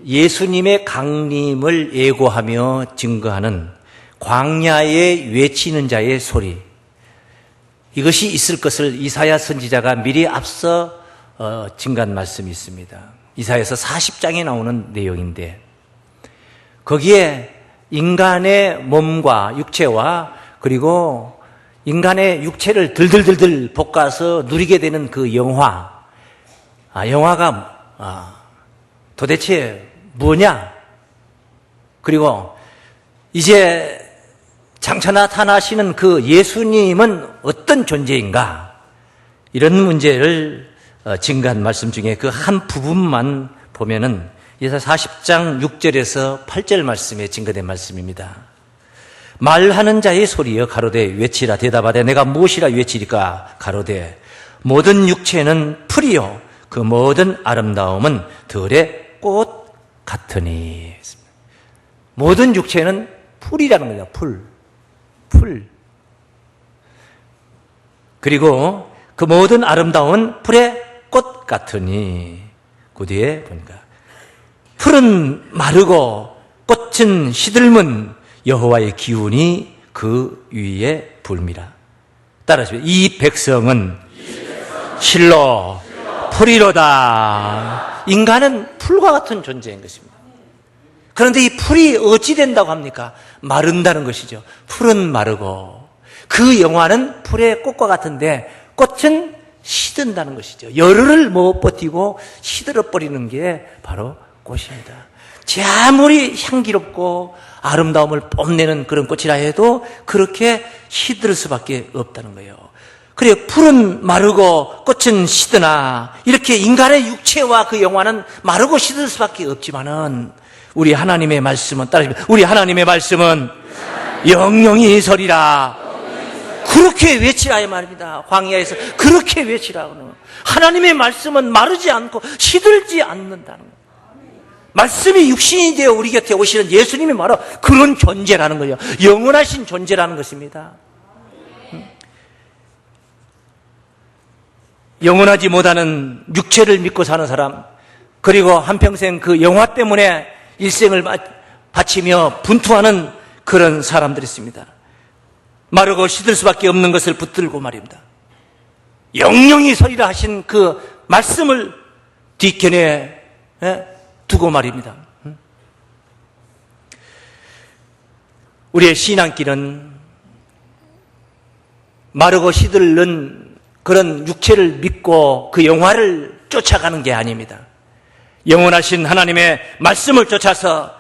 예수님의 강림을 예고하며 증거하는 광야에 외치는 자의 소리, 이것이 있을 것을 이사야 선지자가 미리 앞서 증거한 말씀이 있습니다. 이사야서 40장에 나오는 내용인데, 거기에 인간의 몸과 육체와 그리고 인간의 육체를 들들들들 볶아서 누리게 되는 그 영화가 도대체 뭐냐? 그리고 이제 장차 나타나시는 그 예수님은 어떤 존재인가? 이런 문제를 증거한 말씀 중에 그 한 부분만 보면은 이사야 40장 6절에서 8절 말씀에 증거된 말씀입니다. 말하는 자의 소리여 가로되 외치라. 대답하되 내가 무엇이라 외치리까? 가로되 모든 육체는 풀이요 그 모든 아름다움은 들의 꽃 같으니. 모든 육체는 풀이라는 거죠. 풀. 그리고 그 모든 아름다움은 풀의 꽃 같으니. 그 뒤에 보니까 풀은 마르고 꽃은 시들면 여호와의 기운이 그 위에 불미라. 따라하시면 이 백성은 실로 풀이로다. 인간은 풀과 같은 존재인 것입니다. 그런데 이 풀이 어찌 된다고 합니까? 마른다는 것이죠. 풀은 마르고 그 영화는 풀의 꽃과 같은데 꽃은 시든다는 것이죠. 열흘을 못 버티고 시들어버리는 게 바로 꽃입니다. 제 아무리 향기롭고 아름다움을 뽐내는 그런 꽃이라 해도 그렇게 시들 수밖에 없다는 거예요. 그래, 풀은 마르고 꽃은 시드나 이렇게 인간의 육체와 그 영화는 마르고 시들 수밖에 없지만은 우리 하나님의 말씀은 따라하시면 우리 하나님의 말씀은 영영이 서리라. 그렇게 외치라 이 말입니다. 광야에서 그렇게 외치라고는. 하나님의 말씀은 마르지 않고 시들지 않는다는 거예요. 말씀이 육신이 되어 우리 곁에 오시는 예수님이 바로 그런 존재라는 거예요. 영원하신 존재라는 것입니다. 영원하지 못하는 육체를 믿고 사는 사람, 그리고 한평생 그 영화 때문에 일생을 바치며 분투하는 그런 사람들이 있습니다. 마르고 시들 수밖에 없는 것을 붙들고 말입니다. 영영이 서리라 하신 그 말씀을 뒷견에 두고 말입니다. 우리의 신앙길은 마르고 시들는 그런 육체를 믿고 그 영화를 쫓아가는 게 아닙니다. 영원하신 하나님의 말씀을 쫓아서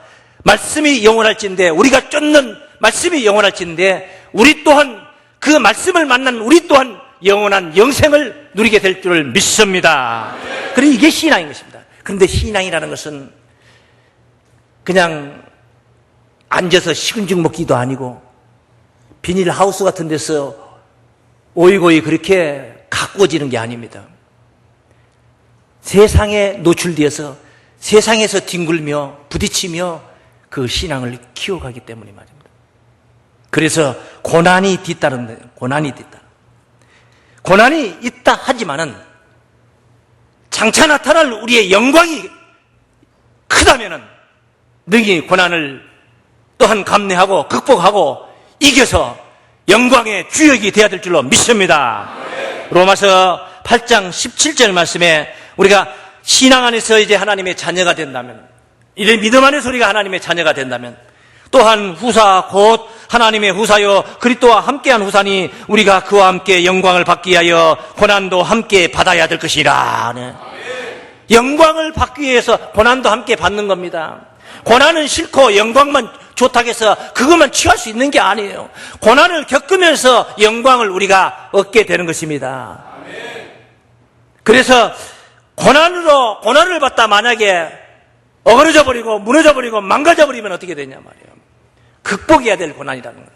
말씀이 영원할진데, 우리가 쫓는 말씀이 영원할진데, 우리 또한 그 말씀을 만난 우리 또한 영원한 영생을 누리게 될 줄을 믿습니다. 그래서 이게 신앙인 것입니다. 그런데 신앙이라는 것은 그냥 앉아서 식은 죽 먹기도 아니고 비닐하우스 같은 데서 오이고이 그렇게 가꾸어지는 게 아닙니다. 세상에 노출되어서 세상에서 뒹굴며 부딪히며 그 신앙을 키워가기 때문에 말입니다. 그래서 고난이 뒤따른다. 고난이 있다 하지만은 장차 나타날 우리의 영광이 크다면은 능히 고난을 또한 감내하고 극복하고 이겨서 영광의 주역이 되어야 될 줄로 믿습니다. 로마서 8장 17절 말씀에 우리가 신앙 안에서 이제 하나님의 자녀가 된다면, 이런 믿음 안에서 우리가 하나님의 자녀가 된다면, 또한 후사 곧 하나님의 후사요 그리스도와 함께한 후사니 우리가 그와 함께 영광을 받기 위하여 고난도 함께 받아야 될 것이라. 네. 영광을 받기 위해서 고난도 함께 받는 겁니다. 고난은 싫고 영광만 좋다고 해서 그것만 취할 수 있는 게 아니에요. 고난을 겪으면서 영광을 우리가 얻게 되는 것입니다. 그래서 고난을 받다 만약에 어그러져 버리고 무너져 버리고 망가져 버리면 어떻게 되냐 말이에요. 극복해야 될 고난이라는 거예요.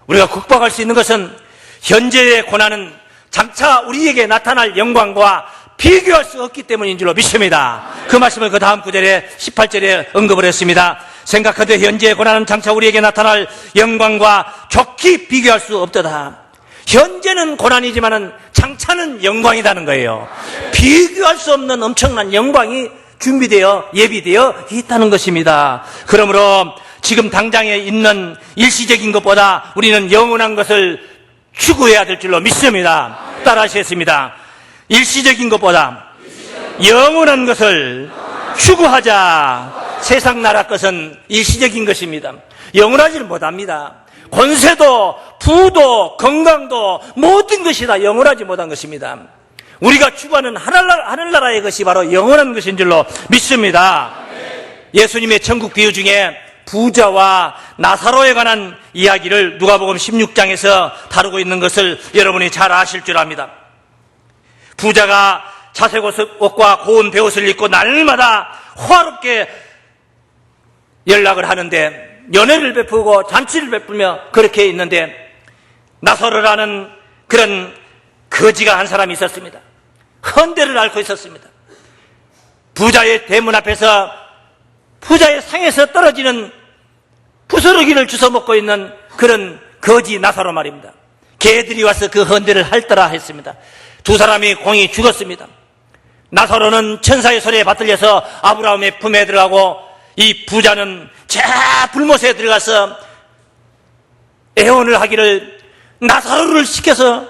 우리가 극복할 수 있는 것은 현재의 고난은 장차 우리에게 나타날 영광과 비교할 수 없기 때문인 줄로 믿습니다. 그 말씀을 그 다음 구절에 18절에 언급을 했습니다. 생각하되 현재의 고난은 장차 우리에게 나타날 영광과 좋게 비교할 수 없도다. 현재는 고난이지만은 장차는 영광이라는 거예요. 비교할 수 없는 엄청난 영광이 준비되어 예비되어 있다는 것입니다. 그러므로 지금 당장에 있는 일시적인 것보다 우리는 영원한 것을 추구해야 될 줄로 믿습니다. 따라하시겠습니다. 일시적인 것보다 영원한 것을 추구하자. 세상 나라 것은 일시적인 것입니다. 영원하지는 못합니다. 권세도 부도 건강도 모든 것이 다 영원하지 못한 것입니다. 우리가 추구하는 하늘나라의 것이 바로 영원한 것인 줄로 믿습니다. 예수님의 천국 비유 중에 부자와 나사로에 관한 이야기를 누가복음 16장에서 다루고 있는 것을 여러분이 잘 아실 줄 압니다. 부자가 자색 옷과 고운 베옷을 입고 날마다 화롭게 연락을 하는데 연회를 베푸고 잔치를 베풀며 그렇게 있는데 나사로라는 그런 거지가 한 사람이 있었습니다. 헌데를 앓고 있었습니다. 부자의 대문 앞에서 부자의 상에서 떨어지는 부스러기를 주워 먹고 있는 그런 거지 나사로 말입니다. 개들이 와서 그 헌데를 핥더라 했습니다. 두 사람이 공이 죽었습니다. 나사로는 천사의 손에 받들려서 아브라함의 품에 들어가고 이 부자는 저 불못에 들어가서 애원을 하기를 나사로를 시켜서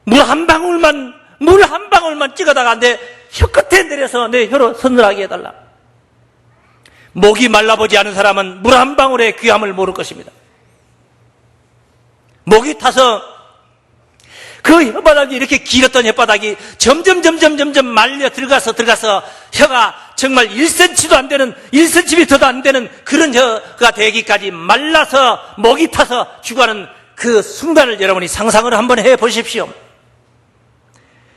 물 한 방울만 찍어다가 내 혀끝에 내려서 내 혀로 서늘하게 해달라. 목이 말라보지 않은 사람은 물 한 방울의 귀함을 모를 것입니다. 목이 타서 그 혓바닥이 이렇게 길었던 혓바닥이 점점 말려 들어가서 혀가 정말 1cm도 안 되는 1cm도 안 되는 그런 혀가 되기까지 말라서 목이 타서 죽어가는 그 순간을 여러분이 상상을 한번 해보십시오.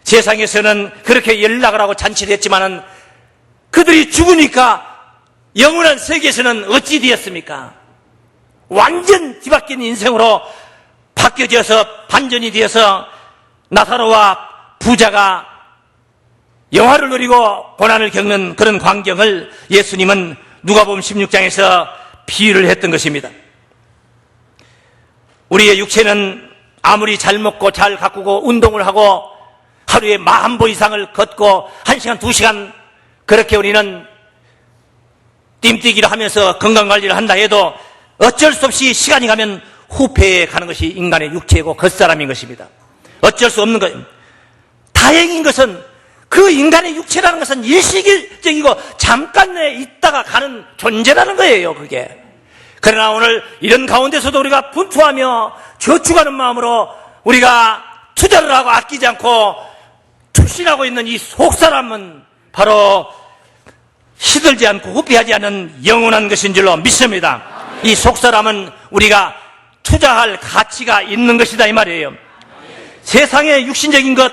세상에서는 그렇게 연락을 하고 잔치를 했지만은 그들이 죽으니까 영원한 세계에서는 어찌 되었습니까? 완전 뒤바뀐 인생으로 바뀌어져서 반전이 되어서 나사로와 부자가 영화를 누리고 고난을 겪는 그런 광경을 예수님은 누가복음 16장에서 비유를 했던 것입니다. 우리의 육체는 아무리 잘 먹고 잘 가꾸고 운동을 하고 하루에 10,000보 이상을 걷고 1시간 2시간 그렇게 우리는 뜀뛰기를 하면서 건강관리를 한다 해도 어쩔 수 없이 시간이 가면 후패에 가는 것이 인간의 육체이고 겉사람인 것입니다. 어쩔 수 없는 거예요. 다행인 것은 그 인간의 육체라는 것은 일시적이고 잠깐 내에 있다가 가는 존재라는 거예요. 그게. 그러나 오늘 이런 가운데서도 우리가 분투하며 저축하는 마음으로 우리가 투자를 하고 아끼지 않고 투신하고 있는 이 속사람은 바로 시들지 않고 후패하지 않는 영원한 것인 줄로 믿습니다. 이 속사람은 우리가 투자할 가치가 있는 것이다 이 말이에요. 세상의 육신적인 것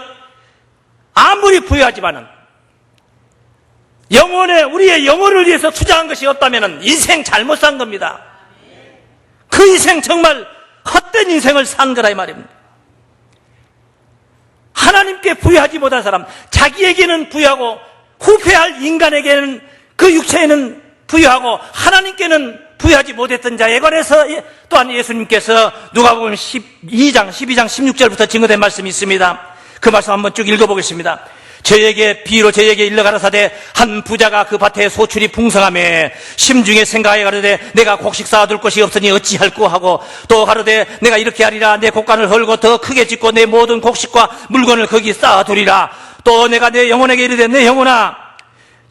아무리 부유하지만은 우리의 영혼을 위해서 투자한 것이 없다면 인생 잘못 산 겁니다. 그 인생 정말 헛된 인생을 산 거라 이 말입니다. 하나님께 부유하지 못한 사람, 자기에게는 부유하고 후패할 인간에게는 그 육체에는 부유하고 하나님께는 부유하지 못했던 자에 관해서 또한 예수님께서 누가복음 12장 16절부터 증거된 말씀이 있습니다. 그 말씀 한번 쭉 읽어보겠습니다. 저에게 비유로 저에게 일러 가라사대 한 부자가 그 밭에 소출이 풍성하매 심중에 생각하여 가로되 내가 곡식 쌓아둘 곳이 없으니 어찌할꼬 하고 또 가로되 내가 이렇게 하리라 내 곡간을 헐고 더 크게 짓고 내 모든 곡식과 물건을 거기 쌓아두리라. 또 내가 내 영혼에게 이르되 내 영혼아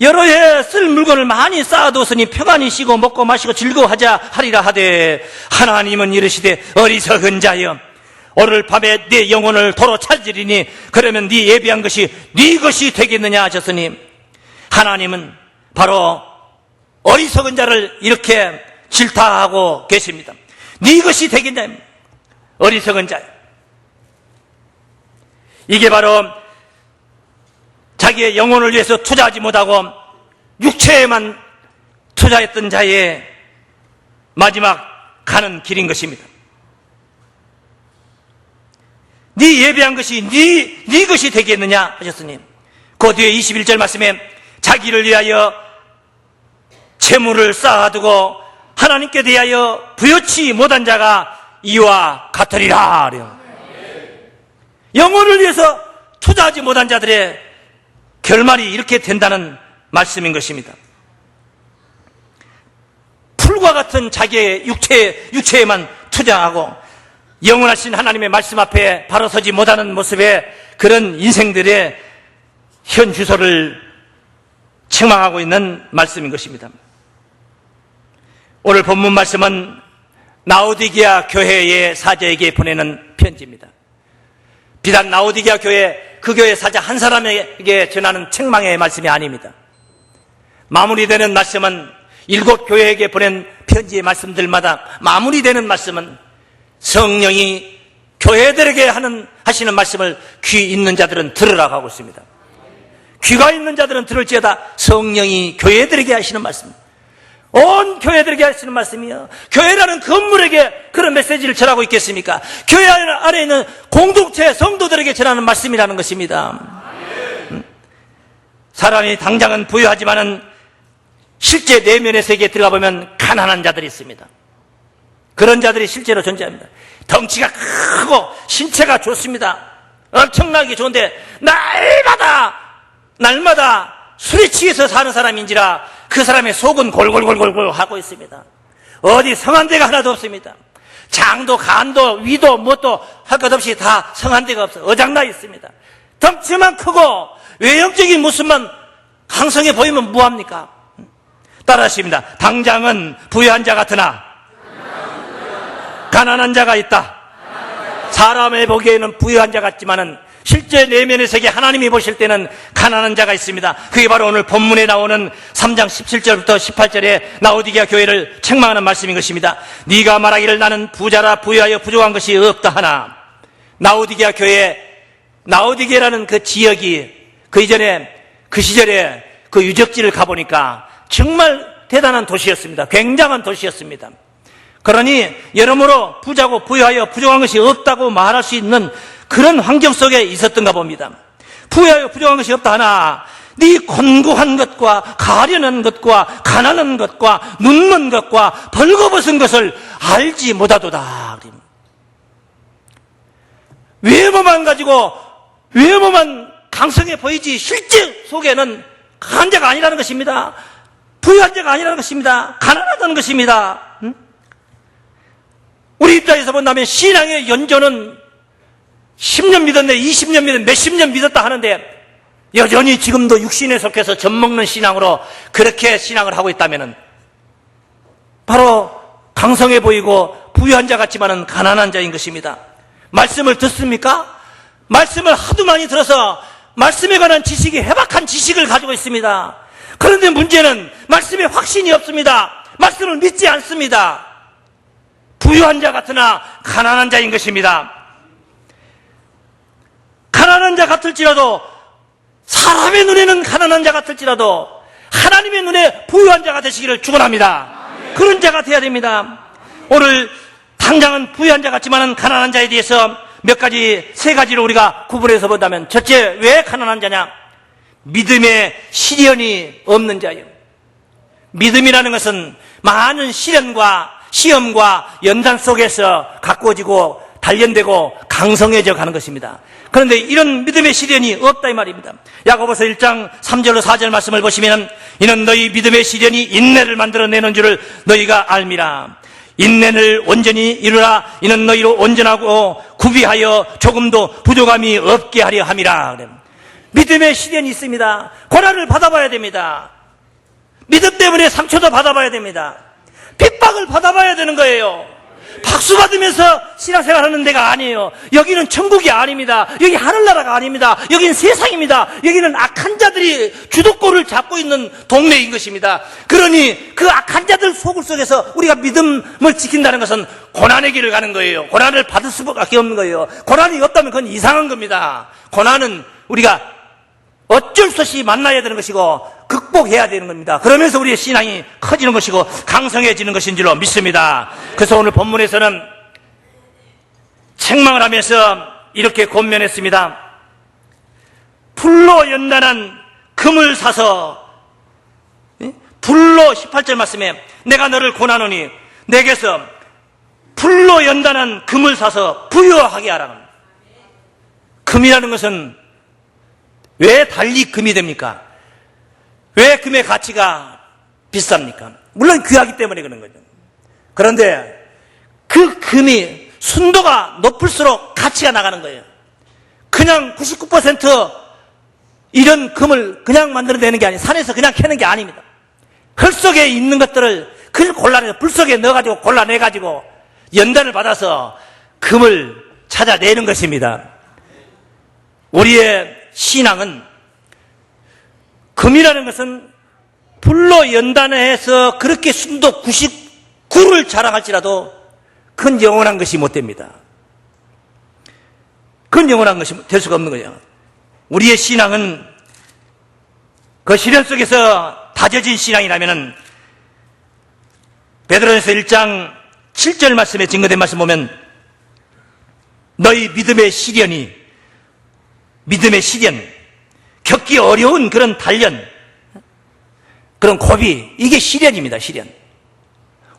여러 해 쓸 물건을 많이 쌓아두었으니 평안히 쉬고 먹고 마시고 즐거워하자 하리라 하되 하나님은 이르시되 어리석은 자여 오늘 밤에 네 영혼을 도로 찾으리니 그러면 네 예비한 것이 네 것이 되겠느냐 하셨으니 하나님은 바로 어리석은 자를 이렇게 질타하고 계십니다. 네 것이 되겠냐 어리석은 자요. 이게 바로 자기의 영혼을 위해서 투자하지 못하고 육체에만 투자했던 자의 마지막 가는 길인 것입니다. 네 예배한 것이 네 것이 되겠느냐 하셨으니 그 뒤에 21절 말씀에 자기를 위하여 재물을 쌓아두고 하나님께 대하여 부여치 못한 자가 이와 같으리라. 영혼을 위해서 투자하지 못한 자들의 결말이 이렇게 된다는 말씀인 것입니다. 풀과 같은 자기의 육체에만 투자하고 영원하신 하나님의 말씀 앞에 바로 서지 못하는 모습의 그런 인생들의 현 주소를 책망하고 있는 말씀인 것입니다. 오늘 본문 말씀은 라오디게아 교회의 사자에게 보내는 편지입니다. 비단 라오디게아 교회, 그 교회 사자 한 사람에게 전하는 책망의 말씀이 아닙니다. 마무리되는 말씀은 7 교회에게 보낸 편지의 말씀들마다 마무리되는 말씀은 성령이 교회들에게 하시는 말씀을 귀 있는 자들은 들으라고 하고 있습니다. 귀가 있는 자들은 들을지어다. 성령이 교회들에게 하시는 말씀, 온 교회들에게 하시는 말씀이요, 교회라는 건물에게 그런 메시지를 전하고 있겠습니까? 교회 안에 있는 공동체 성도들에게 전하는 말씀이라는 것입니다. 사람이 당장은 부유하지만은 실제 내면의 세계에 들어가 보면 가난한 자들이 있습니다. 그런 자들이 실제로 존재합니다. 덩치가 크고 신체가 좋습니다. 엄청나게 좋은데 날마다 술에 취해서 사는 사람인지라 그 사람의 속은 골골골골 하고 있습니다. 어디 성한 데가 하나도 없습니다. 장도 간도 위도 뭣도 할 것 없이 다 성한 데가 없어요. 어장나 있습니다. 덩치만 크고 외형적인 모습만 강성해 보이면 뭐합니까? 따라하십니다. 당장은 부유한 자 같으나 가난한 자가 있다. 사람의 보기에는 부유한 자 같지만은 실제 내면의 세계 하나님이 보실 때는 가난한 자가 있습니다. 그게 바로 오늘 본문에 나오는 3장 17절부터 18절에 라오디게아 교회를 책망하는 말씀인 것입니다. 네가 말하기를 나는 부자라 부유하여 부족한 것이 없다 하나, 라오디게아 교회, 라오디게라는 그 지역이 그 이전에 그 시절에 그 유적지를 가보니까 정말 대단한 도시였습니다. 굉장한 도시였습니다. 그러니 여러모로 부자고 부유하여 부족한 것이 없다고 말할 수 있는 그런 환경 속에 있었던가 봅니다. 부유하여 부족한 것이 없다 하나 네 곤고한 것과 가련한 것과 가난한 것과 눈먼 것과 벌거벗은 것을 알지 못하도다. 외모만 가지고 외모만 강성해 보이지 실제 속에는 강한 자가 아니라는 것입니다. 부유한 자가 아니라는 것입니다. 가난하다는 것입니다. 우리 입장에서 본다면 신앙의 연조는 10년 믿었네, 20년 믿었네, 몇십 년 믿었다 하는데 여전히 지금도 육신에 속해서 젖먹는 신앙으로 그렇게 신앙을 하고 있다면 바로 강성해 보이고 부유한 자 같지만은 가난한 자인 것입니다. 말씀을 듣습니까? 말씀을 하도 많이 들어서 말씀에 관한 지식이 해박한 지식을 가지고 있습니다. 그런데 문제는 말씀에 확신이 없습니다. 말씀을 믿지 않습니다. 부유한 자 같으나 가난한 자인 것입니다. 가난한 자 같을지라도, 사람의 눈에는 가난한 자 같을지라도 하나님의 눈에 부유한 자가 되시기를 축원합니다. 그런 자가 되어야 됩니다. 오늘 당장은 부유한 자 같지만은 가난한 자에 대해서 세 가지로 우리가 구분해서 본다면, 첫째, 왜 가난한 자냐? 믿음의 시련이 없는 자예요. 믿음이라는 것은 많은 시련과 시험과 연단 속에서 가꾸어지고 단련되고 강성해져 가는 것입니다. 그런데 이런 믿음의 시련이 없다 이 말입니다. 야고보서 1장 3절로 4절 말씀을 보시면, 이는 너희 믿음의 시련이 인내를 만들어내는 줄을 너희가 알미라. 인내를 온전히 이루라. 이는 너희로 온전하고 구비하여 조금도 부족함이 없게 하려 함이라. 믿음의 시련이 있습니다. 고난을 받아봐야 됩니다. 믿음 때문에 상처도 받아봐야 됩니다. 핍박을 받아봐야 되는 거예요. 박수 받으면서 신앙생활 하는 데가 아니에요. 여기는 천국이 아닙니다. 여기 하늘나라가 아닙니다. 여기는 세상입니다. 여기는 악한 자들이 주도권을 잡고 있는 동네인 것입니다. 그러니 그 악한 자들 소굴 속에서 우리가 믿음을 지킨다는 것은 고난의 길을 가는 거예요. 고난을 받을 수밖에 없는 거예요. 고난이 없다면 그건 이상한 겁니다. 고난은 우리가 어쩔 수 없이 만나야 되는 것이고 극복해야 되는 겁니다. 그러면서 우리의 신앙이 커지는 것이고 강성해지는 것인 줄로 믿습니다. 그래서 오늘 본문에서는 책망을 하면서 이렇게 권면했습니다. 불로 연단한 금을 사서, 불로 18절 말씀에 내가 너를 권하노니 내게서 불로 연단한 금을 사서 부유하게 하라. 금이라는 것은 왜 달리 금이 됩니까? 왜 금의 가치가 비쌉니까? 물론 귀하기 때문에 그런 거죠. 그런데 그 금이 순도가 높을수록 가치가 나가는 거예요. 그냥 99% 이런 금을 그냥 만들어내는 게 아니에요. 산에서 그냥 캐는 게 아닙니다. 흙 속에 있는 것들을 그걸 골라내서 불 속에 넣어가지고 골라내가지고 연단을 받아서 금을 찾아내는 것입니다. 우리의 신앙은 금이라는 것은 불로 연단해서 그렇게 순도 99를 자랑할지라도 그건 영원한 것이 못 됩니다. 그건 영원한 것이 될 수가 없는 거예요. 우리의 신앙은 그 시련 속에서 다져진 신앙이라면은 베드로전서 1장 7절 말씀에 증거된 말씀 보면 너희 믿음의 시련, 겪기 어려운 그런 단련, 그런 고비, 이게 시련입니다. 시련.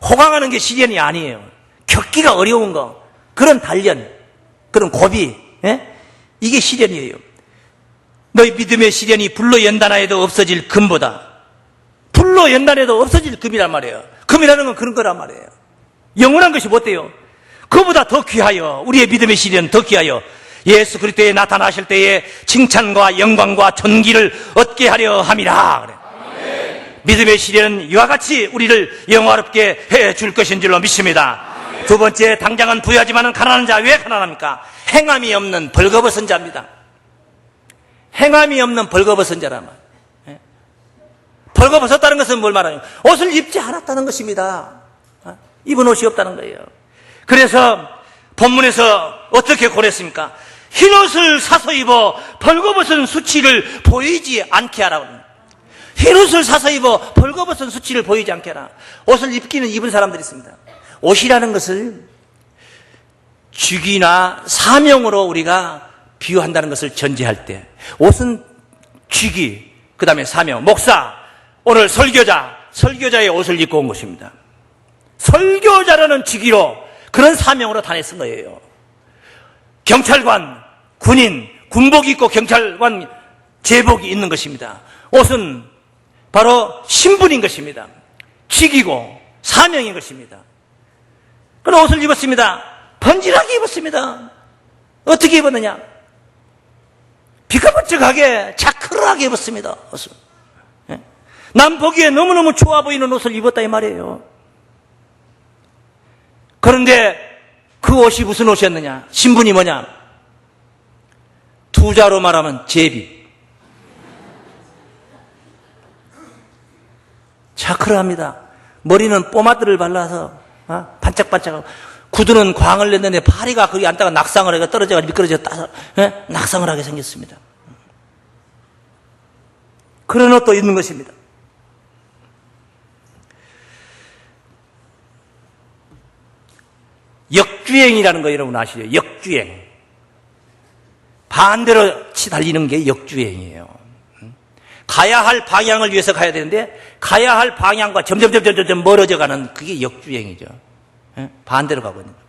호강하는 게 시련이 아니에요. 겪기가 어려운 거, 그런 단련, 그런 고비, 이게 시련이에요. 너희 믿음의 시련이 불로 연단하여도 없어질 금보다, 불로 연단해도 없어질 금이란 말이에요. 금이라는 건 그런 거란 말이에요. 영원한 것이 못 돼요. 그보다 더 귀하여, 우리의 믿음의 시련 더 귀하여 예수 그리스도에 나타나실 때에 칭찬과 영광과 존귀를 얻게 하려 함이라. 그래. 믿음의 시련은 이와 같이 우리를 영화롭게 해줄 것인 줄로 믿습니다. 두 번째, 당장은 부유하지만은 가난한 자. 왜 가난합니까? 행함이 없는 벌거벗은 자입니다. 행함이 없는 벌거벗은 자란 말. 벌거벗었다는 것은 뭘 말하냐? 옷을 입지 않았다는 것입니다. 입은 옷이 없다는 거예요. 그래서 본문에서 어떻게 고랬습니까? 흰옷을 사서 입어 벌거벗은 수치를 보이지 않게 하라고 합니다. 흰옷을 사서 입어 벌거벗은 수치를 보이지 않게 하라. 옷을 입기는 입은 사람들이 있습니다. 옷이라는 것을 직위나 사명으로 우리가 비유한다는 것을 전제할 때, 옷은 직위, 그 다음에 사명, 목사, 오늘 설교자의 옷을 입고 온 것입니다. 설교자라는 직위로, 그런 사명으로 다녔은 거예요. 경찰관, 군인, 군복 입고 경찰관 제복이 있는 것입니다. 옷은 바로 신분인 것입니다. 직위고 사명인 것입니다. 그런 옷을 입었습니다. 번질하게 입었습니다. 어떻게 입었느냐? 비까번쩍하게 자크르하게 입었습니다. 옷을. 남 보기에 너무너무 좋아 보이는 옷을 입었다 이 말이에요. 그런데 그 옷이 무슨 옷이었느냐? 신분이 뭐냐? 투자로 말하면 제비. 자크르합니다. 머리는 포마드를 발라서 반짝반짝하고, 구두는 광을 냈는데 파리가 거기 앉다가 낙상을 하게 떨어져가 미끄러져 따서 낙상을 하게 생겼습니다. 그런 옷도 있는 것입니다. 역주행이라는 거 여러분 아시죠? 역주행. 반대로 달리는 게 역주행이에요. 가야 할 방향을 위해서 가야 되는데 가야 할 방향과 점점 멀어져 가는 그게 역주행이죠. 반대로 가고 있는 거예요.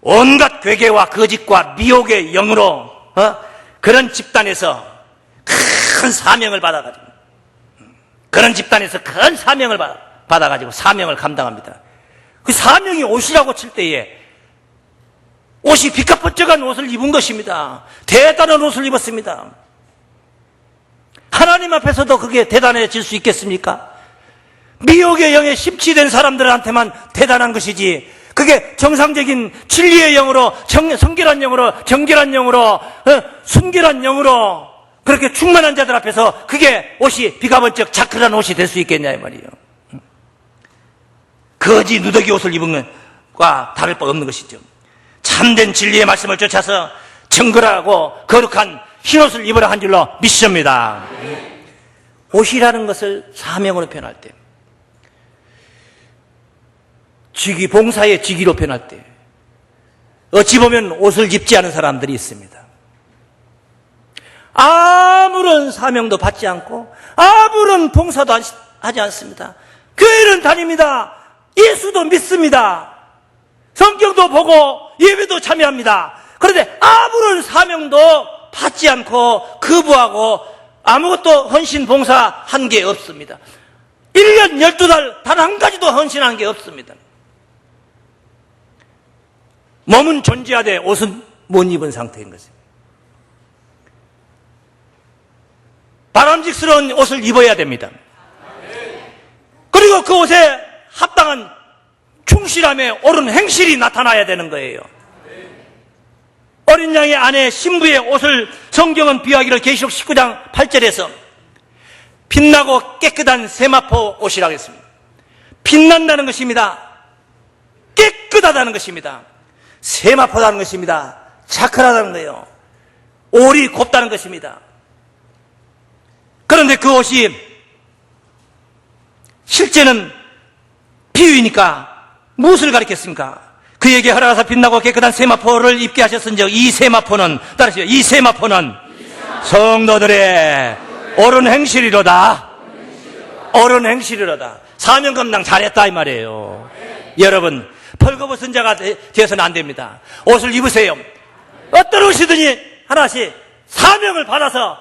온갖 괴계와 거짓과 미혹의 영으로 그런 집단에서 큰 사명을 받아가지고, 그런 집단에서 큰 사명을 받아가지고 사명을 감당합니다. 그 사명이 옷이라고 칠 때에 옷이 비까번쩍한 옷을 입은 것입니다. 대단한 옷을 입었습니다. 하나님 앞에서도 그게 대단해질 수 있겠습니까? 미혹의 영에 심취된 사람들한테만 대단한 것이지, 그게 정상적인 진리의 영으로, 성결한 영으로, 정결한 영으로, 순결한 영으로 그렇게 충만한 자들 앞에서 그게 옷이 비가번쩍 자크란 옷이 될 수 있겠냐 이 말이에요. 거지 누더기 옷을 입은 것과 다를 바 없는 것이죠. 참된 진리의 말씀을 쫓아서 정결하고 거룩한 흰옷을 입으라 한 줄로 믿습니다. 옷이라는 것을 사명으로 표현할 때, 직위, 봉사의 직위로 표현할 때, 어찌 보면 옷을 입지 않은 사람들이 있습니다. 아무런 사명도 받지 않고 아무런 봉사도 하지 않습니다. 교회는 다닙니다. 예수도 믿습니다. 성경도 보고 예배도 참여합니다. 그런데 아무런 사명도 받지 않고 거부하고 아무것도 헌신 봉사한 게 없습니다. 1년 12달 단 한 가지도 헌신한 게 없습니다. 몸은 존재하되 옷은 못 입은 상태인 것입니다. 바람직스러운 옷을 입어야 됩니다. 그리고 그 옷에 합당한 충실함에 옳은 행실이 나타나야 되는 거예요. 어린 양의 아내 신부의 옷을 성경은 비유하기를 계시록 19장 8절에서 빛나고 깨끗한 세마포 옷이라고 했습니다. 빛난다는 것입니다. 깨끗하다는 것입니다. 세마포다는 것입니다. 자클하다는 거예요. 올이 곱다는 것입니다. 그런데 그 옷이 실제는 비유이니까 무엇을 가리켰습니까? 그에게 허락하사 빛나고 깨끗한 세마포를 입게 하셨은즉 이 세마포는 따르시죠. 이 세마포는 성도들의 옳은 행실이로다. 옳은 행실이로다. 사명 감당 잘했다 이 말이에요. 여러분 펄거벗은 자가 되어서는 안 됩니다. 옷을 입으세요. 어떤 옷이든지 하나씩 사명을 받아서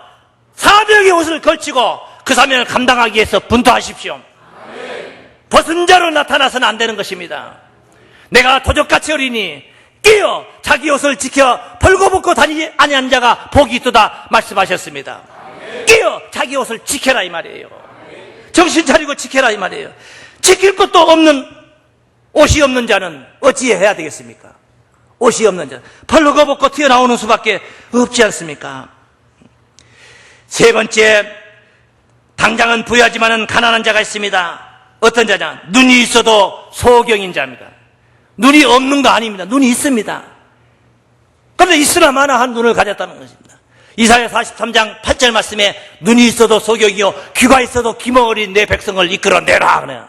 사명의 옷을 걸치고 그 사명을 감당하기 위해서 분투하십시오. 벗은 자로 나타나서는 안 되는 것입니다. 내가 도적같이 어리니 깨어 자기 옷을 지켜 벌거벗고 다니지 아니한 자가 복이 있도다 말씀하셨습니다. 깨어 자기 옷을 지켜라 이 말이에요. 정신 차리고 지켜라 이 말이에요. 지킬 것도 없는 옷이 없는 자는 어찌해야 되겠습니까? 옷이 없는 자 벌거벗고 튀어나오는 수밖에 없지 않습니까? 세 번째, 당장은 부유하지만은 가난한 자가 있습니다. 어떤 자냐? 눈이 있어도 소경인 자입니다. 눈이 없는 거 아닙니다. 눈이 있습니다. 그런데 있으나 마나 한 눈을 가졌다는 것입니다. 이사야 43장 8절 말씀에 눈이 있어도 소경이요 귀가 있어도 기머거린 내 백성을 이끌어내라 그래요.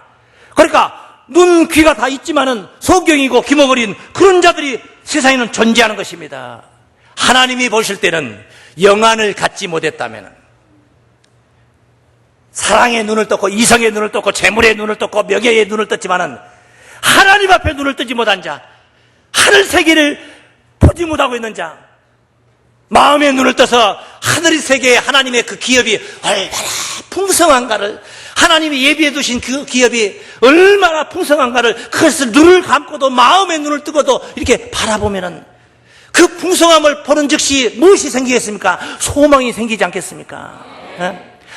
그러니까 눈, 귀가 다 있지만은 소경이고 기머거린 그런 자들이 세상에는 존재하는 것입니다. 하나님이 보실 때는 영안을 갖지 못했다면 사랑의 눈을 떴고 이성의 눈을 떴고 재물의 눈을 떴고 명예의 눈을 떴지만은 하나님 앞에 눈을 뜨지 못한 자, 하늘 세계를 보지 못하고 있는 자, 마음의 눈을 떠서 하늘 세계에 하나님의 그 기업이 얼마나 풍성한가를, 하나님이 예비해 두신 그 기업이 얼마나 풍성한가를 그것을 눈을 감고도 마음의 눈을 뜨고도 이렇게 바라보면은 그 풍성함을 보는 즉시 무엇이 생기겠습니까? 소망이 생기지 않겠습니까?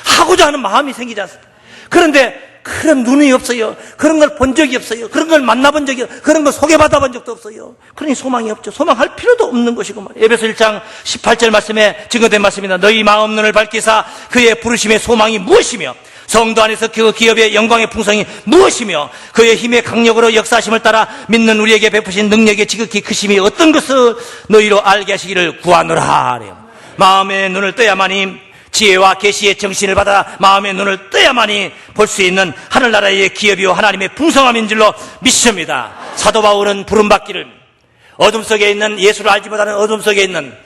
하고자 하는 마음이 생기지 않습니까? 그런데 그런 눈이 없어요. 그런 걸 본 적이 없어요. 그런 걸 만나본 적이 없어요. 그런 걸 소개받아 본 적도 없어요. 그러니 소망이 없죠. 소망할 필요도 없는 것이고 말이에요. 에베소 1장 18절 말씀에 증거된 말씀입니다. 너희 마음 눈을 밝히사 그의 부르심의 소망이 무엇이며 성도 안에서 그 기업의 영광의 풍성이 무엇이며 그의 힘의 강력으로 역사하심을 따라 믿는 우리에게 베푸신 능력의 지극히 크심이 어떤 것을 너희로 알게 하시기를 구하노라. 마음의 눈을 떠야만이 지혜와 계시의 정신을 받아 마음의 눈을 떠야만이 볼 수 있는 하늘나라의 기업이요 하나님의 풍성함인 줄로 믿습니다. 사도 바울은 부름받기를 어둠 속에 있는 예수를 알지 못하는 어둠 속에 있는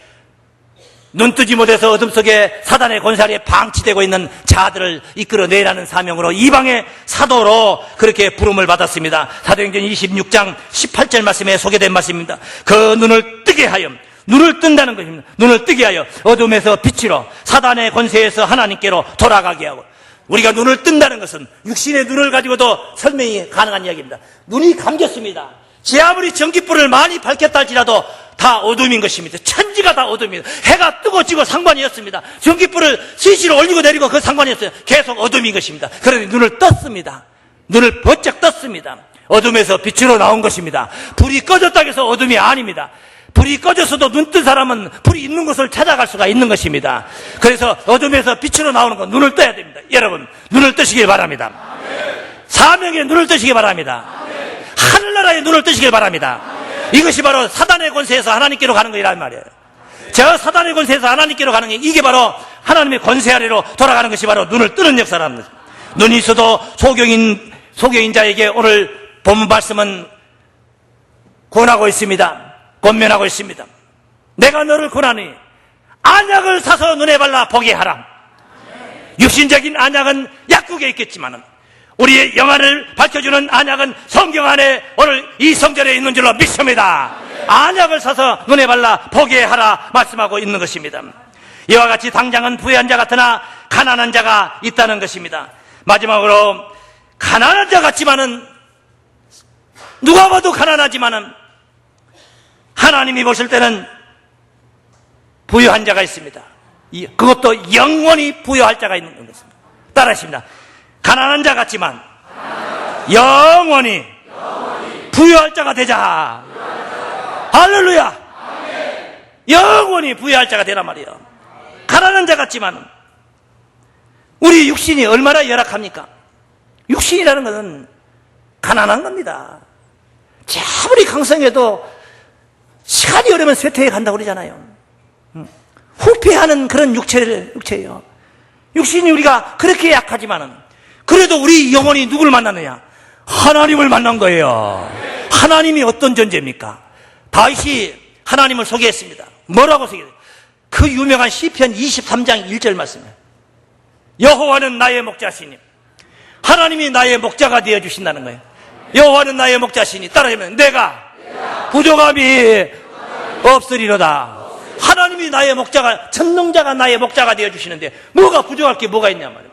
눈 뜨지 못해서 어둠 속에 사단의 권세에 방치되고 있는 자들을 이끌어내라는 사명으로 이방의 사도로 그렇게 부름을 받았습니다. 사도행전 26장 18절 말씀에 소개된 말씀입니다. 그 눈을 뜨게 하여 눈을 뜬다는 것입니다. 눈을 뜨게 하여 어둠에서 빛으로 사단의 권세에서 하나님께로 돌아가게 하고 우리가 눈을 뜬다는 것은 육신의 눈을 가지고도 설명이 가능한 이야기입니다. 눈이 감겼습니다. 제 아무리 전깃불을 많이 밝혔다 할지라도 다 어둠인 것입니다. 천지가 다 어둠입니다. 해가 뜨고 지고 상관이 없습니다. 전깃불을 스위치로 올리고 내리고 그 상관이 없어요. 계속 어둠인 것입니다. 그런데 눈을 떴습니다. 눈을 번쩍 떴습니다. 어둠에서 빛으로 나온 것입니다. 불이 꺼졌다고 해서 어둠이 아닙니다. 불이 꺼졌어도 눈 뜬 사람은 불이 있는 곳을 찾아갈 수가 있는 것입니다. 그래서 어둠에서 빛으로 나오는 건 눈을 떠야 됩니다. 여러분 눈을 뜨시길 바랍니다. 사명에 눈을 뜨시길 바랍니다. 하늘나라에 눈을 뜨시길 바랍니다. 이것이 바로 사단의 권세에서 하나님께로 가는 거란 말이에요. 저 사단의 권세에서 하나님께로 가는 게 이게 바로 하나님의 권세 아래로 돌아가는 것이 바로 눈을 뜨는 역사라는 것입니다. 눈이 있어도 소경인 자에게 오늘 본문 말씀은 권하고 있습니다. 권면하고 있습니다. 내가 너를 권하니 안약을 사서 눈에 발라 보게 하라. 육신적인 안약은 약국에 있겠지만 우리의 영안을 밝혀주는 안약은 성경 안에 오늘 이 성전에 있는 줄로 믿습니다. 안약을 사서 눈에 발라 보게 하라 말씀하고 있는 것입니다. 이와 같이 당장은 부유한 자 같으나 가난한 자가 있다는 것입니다. 마지막으로 가난한 자 같지만은, 누가 봐도 가난하지만은 하나님이 보실 때는 부유한 자가 있습니다. 그것도 영원히 부유할 자가 있는 것입니다. 따라하십니다. 가난한 자 같지만 영원히 부유할 자가 되자. 할렐루야. 영원히 부유할 자가 되란 말이에요. 가난한 자 같지만, 우리 육신이 얼마나 열악합니까? 육신이라는 것은 가난한 겁니다. 아무리 강성해도 시간이 오려면 쇠퇴해 간다고 그러잖아요. 후퇴하는 그런 육체예요. 육신이 우리가 그렇게 약하지만은, 그래도 우리 영혼이 누굴 만났느냐? 하나님을 만난 거예요. 하나님이 어떤 존재입니까? 다윗이 하나님을 소개했습니다. 뭐라고 소개했어요? 그 유명한 시편 23장 1절 말씀이에요. 여호와는 나의 목자시니, 하나님이 나의 목자가 되어주신다는 거예요. 여호와는 나의 목자시니, 따라하면 내가 부족함이 없으리로다. 하나님이 나의 목자가, 전능자가 나의 목자가 되어주시는데 뭐가 부족할 게 뭐가 있냐 말이에요.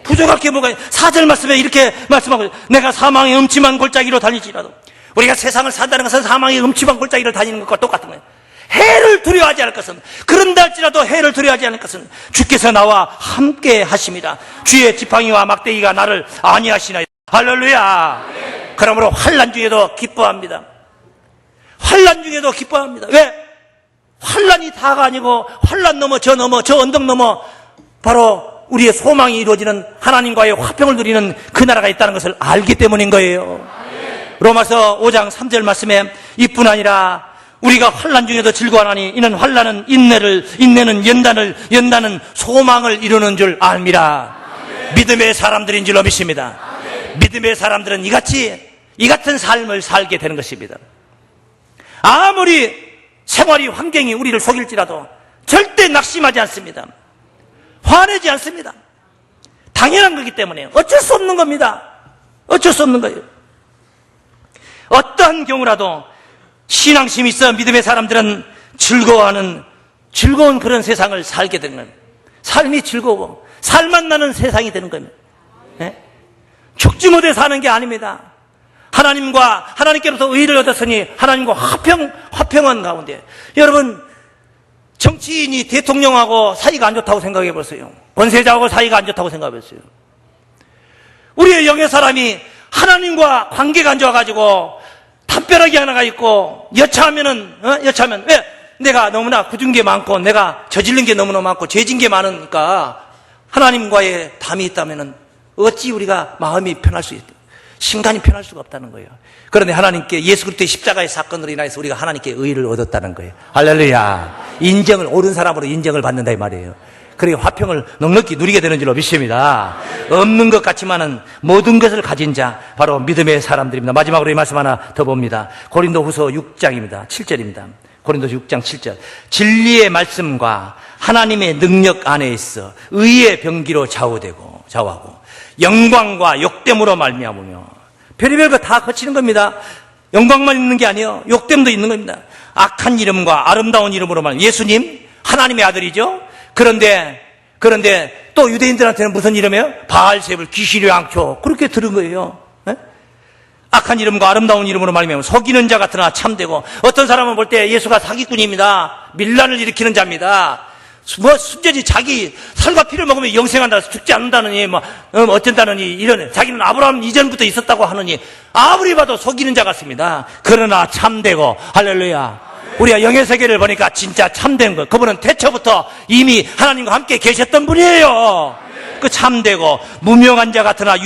부족할 게 뭐가 있냐. 4절 말씀에 이렇게 말씀하고 있어요. 내가 사망의 음침한 골짜기로 다닐지라도. 우리가 세상을 산다는 것은 사망의 음침한 골짜기를 다니는 것과 똑같은 거예요. 해를 두려워하지 않을 것은, 그런다 할지라도 해를 두려워하지 않을 것은 주께서 나와 함께 하십니다. 주의 지팡이와 막대기가 나를 안위하시나이다. 할렐루야. 그러므로 환난 중에도 기뻐합니다. 환난 중에도 기뻐합니다. 왜? 환난이 다가 아니고 환난 넘어 저 언덕 넘어 바로 우리의 소망이 이루어지는 하나님과의 화평을 누리는 그 나라가 있다는 것을 알기 때문인 거예요. 로마서 5장 3절 말씀에 이뿐 아니라 우리가 환난 중에도 즐거워하나니 이는 환난은 인내는 연단은 소망을 이루는 줄 압니다. 믿음의 사람들인 줄로 믿습니다. 믿음의 사람들은 이 같은 삶을 살게 되는 것입니다. 아무리 생활이 환경이 우리를 속일지라도 절대 낙심하지 않습니다. 화내지 않습니다. 당연한 거기 때문에 어쩔 수 없는 겁니다. 어쩔 수 없는 거예요. 어떠한 경우라도 신앙심이 있어 믿음의 사람들은 즐거운 그런 세상을 살게 되는 겁니다. 삶이 즐거워 살만 나는 세상이 되는 겁니다. 네? 죽지 못해 사는 게 아닙니다. 하나님께로부터 의를 얻었으니 하나님과 화평한 가운데, 여러분 정치인이 대통령하고 사이가 안 좋다고 생각해 보세요. 권세자하고 사이가 안 좋다고 생각해 보세요. 우리의 영의 사람이 하나님과 관계가 안 좋아가지고 담벼락이 하나가 있고 여차하면 왜? 내가 너무나 굳은 게 많고 내가 저지른 게 너무나 많고 죄진 게 많으니까 하나님과의 담이 있다면 어찌 우리가 마음이 편할 수 있다. 신간이 편할 수가 없다는 거예요. 그런데 하나님께 예수 그리스도의 십자가의 사건으로 인해서 우리가 하나님께 의의를 얻었다는 거예요. 할렐루야. 옳은 사람으로 인정을 받는다 이 말이에요. 그리고 화평을 넉넉히 누리게 되는 줄로 믿습니다. 없는 것 같지만은 모든 것을 가진 자, 바로 믿음의 사람들입니다. 마지막으로 이 말씀 하나 더 봅니다. 고린도후서 6장입니다. 7절입니다. 고린도서 6장 7절. 진리의 말씀과 하나님의 능력 안에 있어 의의 병기로 좌우하고 영광과 욕됨으로 말미암으며, 별의별 거 다 거치는 겁니다. 영광만 있는 게 아니에요. 욕됨도 있는 겁니다. 악한 이름과 아름다운 이름으로 말하면 예수님 하나님의 아들이죠. 그런데 또 유대인들한테는 무슨 이름이에요? 바알세불, 귀신의 왕초, 그렇게 들은 거예요. 네? 악한 이름과 아름다운 이름으로 말하면 속이는 자 같으나 참되고, 어떤 사람은 볼 때 예수가 사기꾼입니다. 밀란을 일으키는 자입니다. 순전히 자기 살과 피를 먹으면 영생한다, 죽지 않는다느니, 어쩐다느니, 이런, 자기는 아브라함 이전부터 있었다고 하느니, 아무리 봐도 속이는 자 같습니다. 그러나 참되고, 할렐루야. 우리가 영의 세계를 보니까 진짜 참된 거. 그분은 태초부터 이미 하나님과 함께 계셨던 분이에요. 그 참되고, 무명한 자 같으나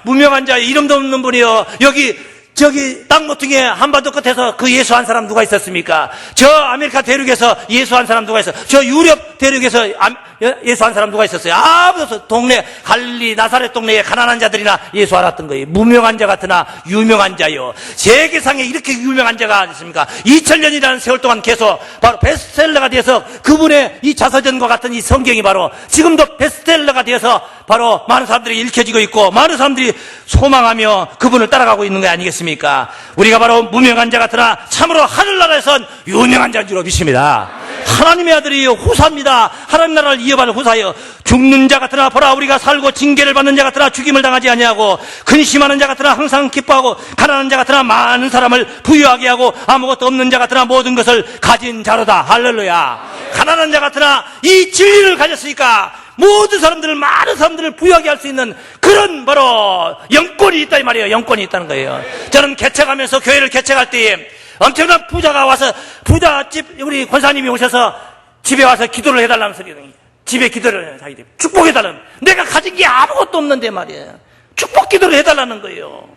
무명한 자, 이름도 없는 분이요. 여기 저기 땅 모퉁이에 한반도 끝에서 그 예수한 사람 누가 있었습니까? 저 아메리카 대륙에서 예수한 사람 누가 있었어요? 저 유럽 대륙에서 예수한 사람 누가 있었어요? 아무도 없어요. 동네 갈릴리 나사렛 동네에 가난한 자들이나 예수 알았던 거예요. 무명한 자 같으나 유명한 자요. 세계상에 이렇게 유명한 자가 있습니까? 2000년이라는 세월 동안 계속 바로 베스트셀러가 되어서 그분의 이 자서전과 같은 이 성경이 바로 지금도 베스트셀러가 되어서 바로 많은 사람들이 읽혀지고 있고 많은 사람들이 소망하며 그분을 따라가고 있는 거 아니겠습니까? 우리가 바로 무명한 자 같으나 참으로 하늘나라에선 유명한 자인 줄 믿습니다. 하나님의 아들이요 후사입니다. 하나님 나라를 이어받을 후사여. 죽는 자 같으나 보라 우리가 살고 징계를 받는 자 같으나 죽임을 당하지 아니하고 근심하는 자 같으나 항상 기뻐하고 가난한 자 같으나 많은 사람을 부유하게 하고 아무것도 없는 자 같으나 모든 것을 가진 자로다. 할렐루야. 가난한 자 같으나 이 진리를 가졌으니까 모든 사람들을 많은 사람들을 부유하게 할 수 있는 그런 바로 영권이 있다 이 말이에요. 영권이 있다는 거예요. 저는 개척하면서 교회를 개척할 때에 엄청난 부자가 와서 부잣집 우리 권사님이 오셔서 집에 와서 기도를 해달라면서 집에 기도를 자기들 축복해달라는 내가 가진 게 아무것도 없는데 말이에요. 축복 기도를 해달라는 거예요.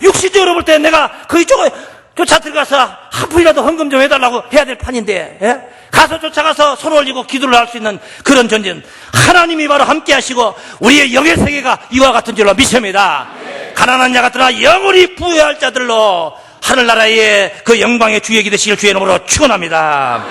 육신적으로 볼 때 내가 그쪽에 쫓아 들어가서 한 푼이라도 헌금 좀 해달라고 해야 될 판인데 가서 쫓아가서 손 올리고 기도를 할 수 있는 그런 존재는 하나님이 바로 함께 하시고 우리의 영의 세계가 이와 같은 줄로 믿습니다. 가난한 자 같으나 영원히 부유할 자들로 하늘나라의 그 영광의 주역이 되시길 주의 이름으로 축원합니다.